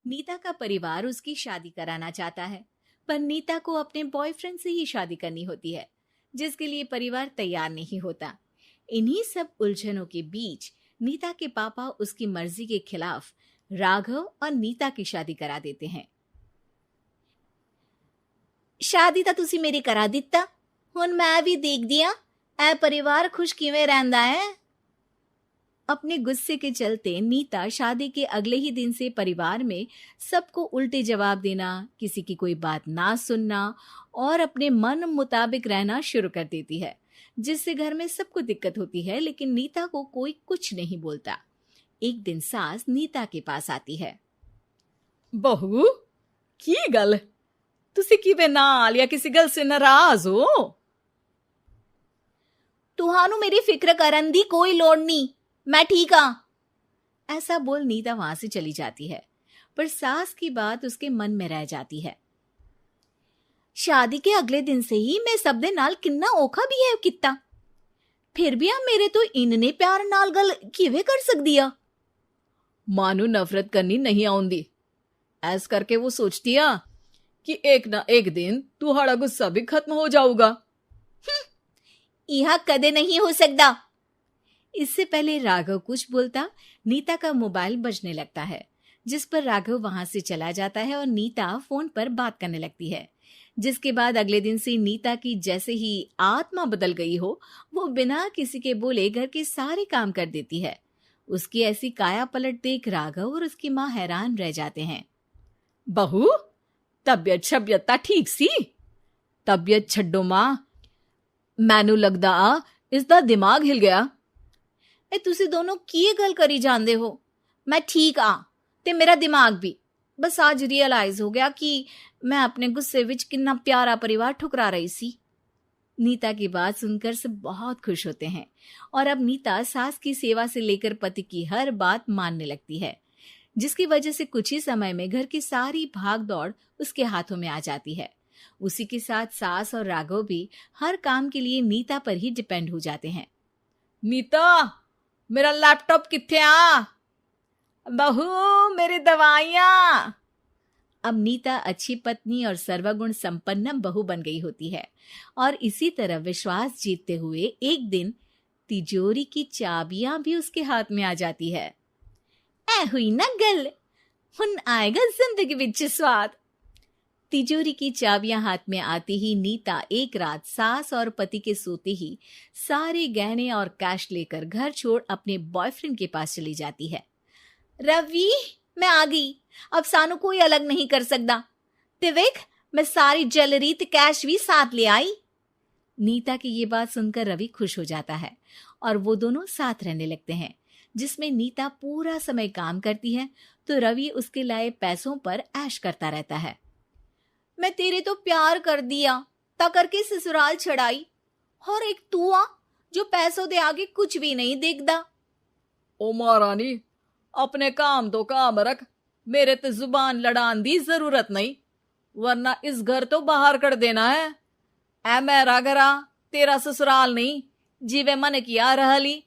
नीता का परिवार उसकी शादी कराना चाहता है, पर नीता को अपने बॉयफ्रेंड से ही शादी करनी होती है, जिसके लिए परिवार तैयार नहीं होता। इन्हीं सब उलझनों के बीच नीता के पापा उसकी मर्जी के खिलाफ राघव और नीता की शादी करा देते हैं। शादी ਤਾਂ ਤੁਸੀਂ ਮੇਰੀ ਕਰਾ ਦਿੱਤਾ, ਹੁਣ मैं भी देख दिया ए परिवार खुश किवें रहंदा है। अपने गुस्से के चलते नीता शादी के अगले ही दिन से परिवार में सबको उल्टे जवाब देना, किसी की कोई बात ना सुनना और अपने मन मुताबिक रहना शुरू कर देती है, जिससे घर में सबको दिक्कत होती है, लेकिन नीता को कोई कुछ नहीं बोलता। एक दिन सास नीता के पास आती है। बहू की गल, तुसी किवें नाल या किसी गल से नाराज हो? तुहानू मेरी फिक्र करन दी कोई लोड़ नहीं, मैं ठीक हाँ। ऐसा बोल नीता वहां से चली जाती है, पर सास की बात उसके मन में रह जाती है। शादी के अगले दिन से ही मैं सब दे नाल किन्ना औखा बिहेव किता, फिर भी आ मेरे तो इन्ने प्यार नाल गल किवें कर सकदी आ। मां नू नफरत करनी नहीं आउंदी, ऐस करके वो सोचती आ कि एक ना एक दिन तुहाड़ा गुस्सा भी खत्म हो जाऊगा। यह कदे नहीं हो सकता। इससे पहले राघव कुछ बोलता, नीता का मोबाइल बजने लगता है, जिस पर राघव वहां से चला जाता है और नीता फोन पर बात करने लगती है। जिसके बाद अगले दिन से नीता की जैसे ही आत्मा बदल गई हो, वो बिना किसी के बोले घर के सारे काम कर देती है। उसकी ऐसी काया पलट देख राघव और उसकी माँ हैरान रह जाते हैं। बहू तबियत शबियत ता ठीक सी? तबियत छड्डो मां, मैनू लगदा इसदा दिमाग हिल गया। तुसी दोनों की गल करी जांदे हो? मैं ठीक आ ते मेरा दिमाग भी। बस आज रियलाइज हो गया कि मैं अपने गुस्से विच कितना प्यारा परिवार ठुकरा रही सी। नीता की बात सुनकर सब बहुत खुश होते हैं और अब नीता सास की सेवा से लेकर पति की हर बात मानने लगती है, जिसकी वजह से कुछ ही समय में घर की सारी भाग दौड़ उसके हाथों में आ जाती है। उसी के साथ सास और राघव भी हर काम के लिए नीता पर ही डिपेंड हो जाते हैं। नीता, मेरा लैपटॉप किथे आ? बहू मेरी दवाइयां। अब नीता अच्छी पत्नी और सर्वगुण संपन्न बहू बन गई होती है और इसी तरह विश्वास जीतते हुए एक दिन तिजोरी की चाबियां भी उसके हाथ में आ जाती है। ऐ हुई ना गल, हुन आएगा जिंदगी विच स्वाद। तिजोरी की चाबियां हाथ में आती ही नीता एक रात सास और पति के सोते ही सारे गहने और कैश लेकर घर छोड़ अपने बॉयफ्रेंड के पास चली जाती है। रवि, मैं आ गई, अब सानू कोई अलग नहीं कर सकता। ते वेख, मैं सारी ज्वेलरी ते कैश भी साथ ले आई। नीता की ये बात सुनकर रवि खुश हो जाता है और वो दोनों साथ रहने लगते हैं, जिसमें नीता पूरा समय काम करती है तो रवि उसके लाए पैसों पर ऐश करता रहता है। मैं तेरे तो प्यार कर दिया ता करके ससुराल छड़ाई, और एक तू आ जो पैसों दे आगे कुछ भी नहीं देखदा। ओ महारानी, अपने काम तो काम रख, मेरे ते जुबान लड़ान दी जरूरत नहीं, वरना इस घर तो बाहर कर देना है। ऐ मेरा घरा, तेरा ससुराल नहीं, जीवे मन किया रहली,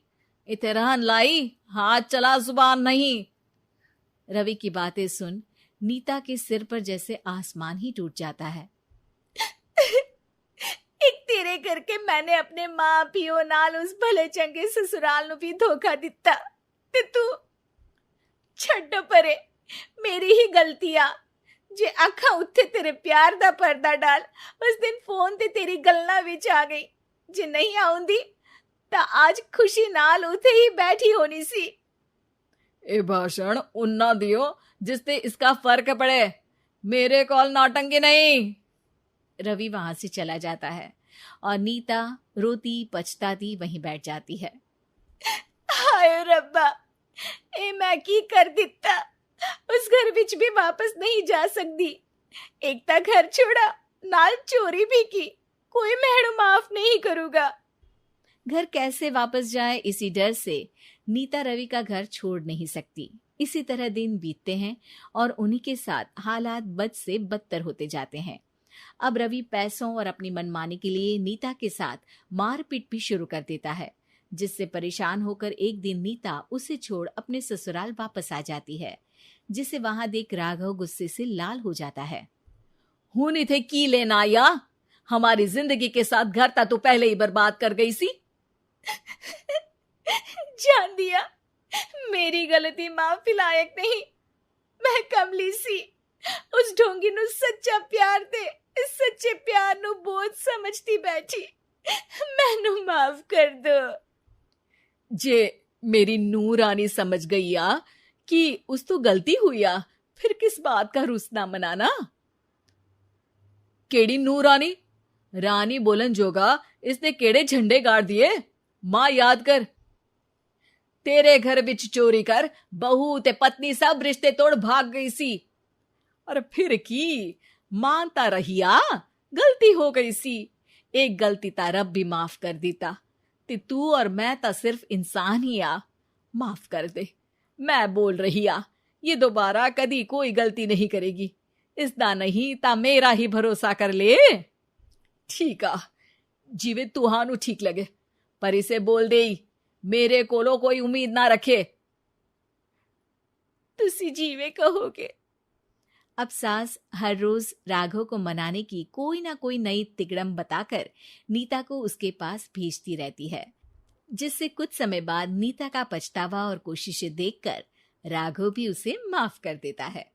इथे रहन लाई, हाथ चला जुबान नहीं। रवि की बातें सुन नीता के सिर पर जैसे आसमान ही टूट जाता है। एक तेरे करके मैंने अपने मां पियो नाल उस भले चंगे ससुराल नु भी धोखा दिता ते तू छड्ड परे, मेरी ही गलती आ जे आखा उत्थे तेरे प्यार दा पर्दा डाल उस दिन फोन ते तेरी गलना विच आ गई। जे नहीं आउंदी ता आज खुशी नाल उथे ही बैठी होनी सी। ए भाषण उन्ना दियो जिससे इसका फर्क पड़े, मेरे कॉल नौटंकी नहीं। रवि वहां से चला जाता है और नीता रोती पछताती वहीं बैठ जाती है। हाय रब्बा, ए मैं की कर दिता, उस घर विच भी वापस नहीं जा सकती। एक ता घर छोड़ा, नाल चोरी भी की, कोई मेहणु माफ नहीं करूंगा। घर कैसे वापस जाए इसी डर से नीता रवि का घर छोड़ नहीं सकती। इसी तरह दिन बीतते हैं और उन्हीं के साथ हालात बद से बदतर होते जाते हैं। अब रवि पैसों और अपनी मनमानी के लिए नीता के साथ मारपीट भी शुरू कर देता है, जिससे परेशान होकर एक दिन नीता उसे छोड़ अपने ससुराल वापस आ जाती है, जिसे वहां देख राघव गुस्से से लाल हो जाता है। हूं नहीं थे की लेना या हमारी जिंदगी के साथ घर ता तो पहले ही बर्बाद कर गई सी। जान दिया, मेरी गलती माफी लायक नहीं। मैं कमली सी उस ढोंगी नु सच्चा प्यार दे इस सच्चे प्यार नु बोझ समझती बैठी। मैनू माफ कर दो। जे मेरी नूर रानी समझ गई आ कि उस तो गलती हुई आ, फिर किस बात का रुसना मनाना। केड़ी नूर रानी? रानी बोलन जोगा इसने केड़े झंडे गाड़ दिए? मां याद कर, तेरे घर विच चोरी कर बहू ते पत्नी सब रिश्ते तोड़ भाग गई सी। और फिर की मानता रहिया, गलती हो गई सी। एक गलती ता रब भी माफ कर देता ते तू और मैं ता सिर्फ इंसान ही आ। माफ कर दे, मैं बोल रही आ ये दोबारा कदी कोई गलती नहीं करेगी। इसदा नहीं ता मेरा ही भरोसा कर ले। ठीक आ, जिवे तुहानू ठीक लगे, पर इसे बोल दे मेरे कोलो कोई उम्मीद ना रखे। तुसी जीवे कहोगे। अब सास हर रोज राघव को मनाने की कोई ना कोई नई तिकड़म बताकर नीता को उसके पास भेजती रहती है, जिससे कुछ समय बाद नीता का पछतावा और कोशिशें देखकर राघव भी उसे माफ कर देता है।